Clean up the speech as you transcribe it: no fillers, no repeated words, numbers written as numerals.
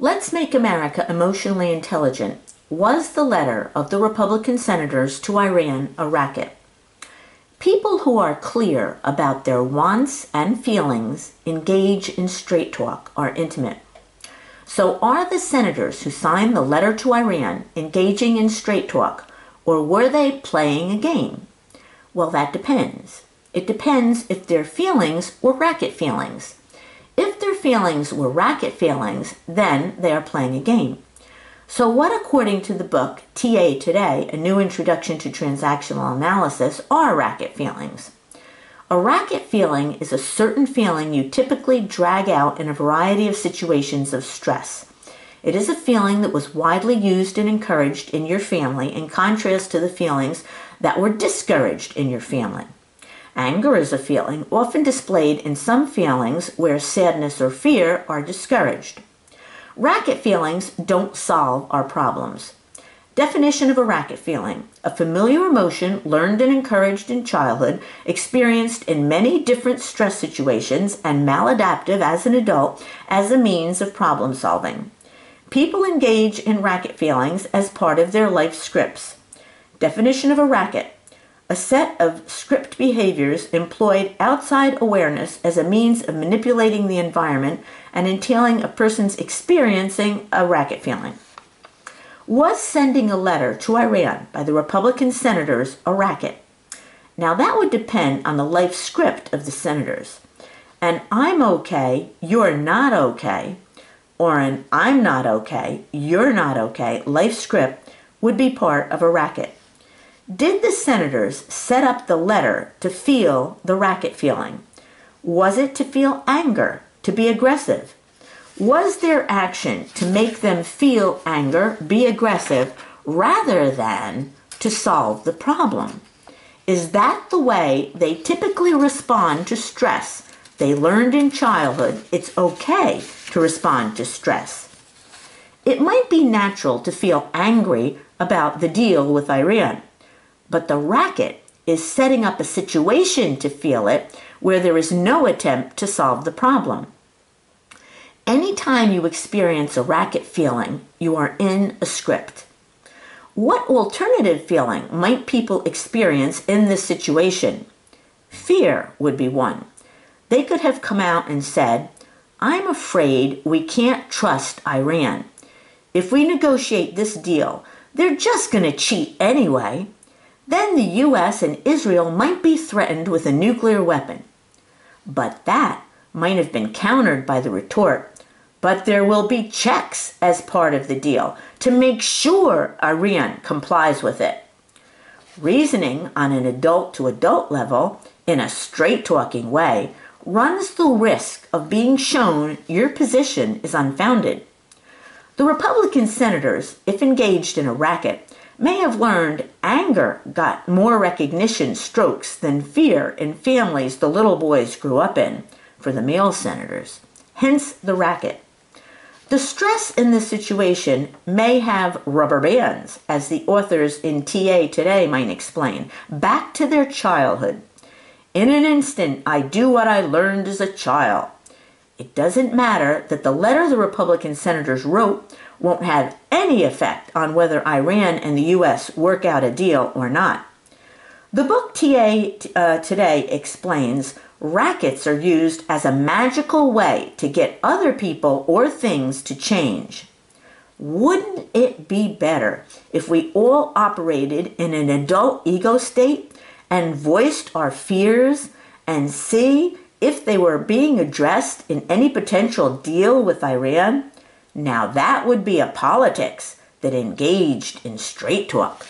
Let's Make America Emotionally Intelligent. Was the letter of the Republican senators to Iran a racket? People who are clear about their wants and feelings engage in straight talk, are intimate. So are the senators who signed the letter to Iran engaging in straight talk, or were they playing a game? Well, that depends. It depends if their feelings were racket feelings. If their feelings were racket feelings, then they are playing a game. So what, according to the book TA Today, A New Introduction to Transactional Analysis, are racket feelings? A racket feeling is a certain feeling you typically drag out in a variety of situations of stress. It is a feeling that was widely used and encouraged in your family in contrast to the feelings that were discouraged in your family. Anger is a feeling often displayed in some feelings where sadness or fear are discouraged. Racket feelings don't solve our problems. Definition of a racket feeling: a familiar emotion learned and encouraged in childhood, experienced in many different stress situations, and maladaptive as an adult as a means of problem solving. People engage in racket feelings as part of their life scripts. Definition of a racket: a set of script behaviors employed outside awareness as a means of manipulating the environment and entailing a person's experiencing a racket feeling. Was sending a letter to Iran by the Republican senators a racket? Now that would depend on the life script of the senators. An "I'm okay, you're not okay," or an "I'm not okay, you're not okay" life script would be part of a racket. Did the senators set up the letter to feel the racket feeling? Was it to feel anger, to be aggressive? Was their action to make them feel anger, be aggressive, rather than to solve the problem? Is that the way they typically respond to stress? They learned in childhood it's okay to respond to stress. It might be natural to feel angry about the deal with Iran, but the racket is setting up a situation to feel it where there is no attempt to solve the problem. Anytime you experience a racket feeling, you are in a script. What alternative feeling might people experience in this situation? Fear would be one. They could have come out and said, "I'm afraid we can't trust Iran. If we negotiate this deal, they're just going to cheat anyway. Then the U.S. and Israel might be threatened with a nuclear weapon." But that might have been countered by the retort, "But there will be checks as part of the deal to make sure Iran complies with it." Reasoning on an adult-to-adult level, in a straight-talking way, runs the risk of being shown your position is unfounded. The Republican senators, if engaged in a racket, may have learned anger got more recognition strokes than fear in families the little boys grew up in, for the male senators. Hence the racket. The stress in this situation may have rubber bands, as the authors in TA Today might explain, back to their childhood. "In an instant, I do what I learned as a child." It doesn't matter that the letter the Republican senators wrote won't have any effect on whether Iran and the U.S. work out a deal or not. The book TA Today explains rackets are used as a magical way to get other people or things to change. Wouldn't it be better if we all operated in an adult ego state and voiced our fears and see if they were being addressed in any potential deal with Iran? Now that would be a politics that engaged in straight talk.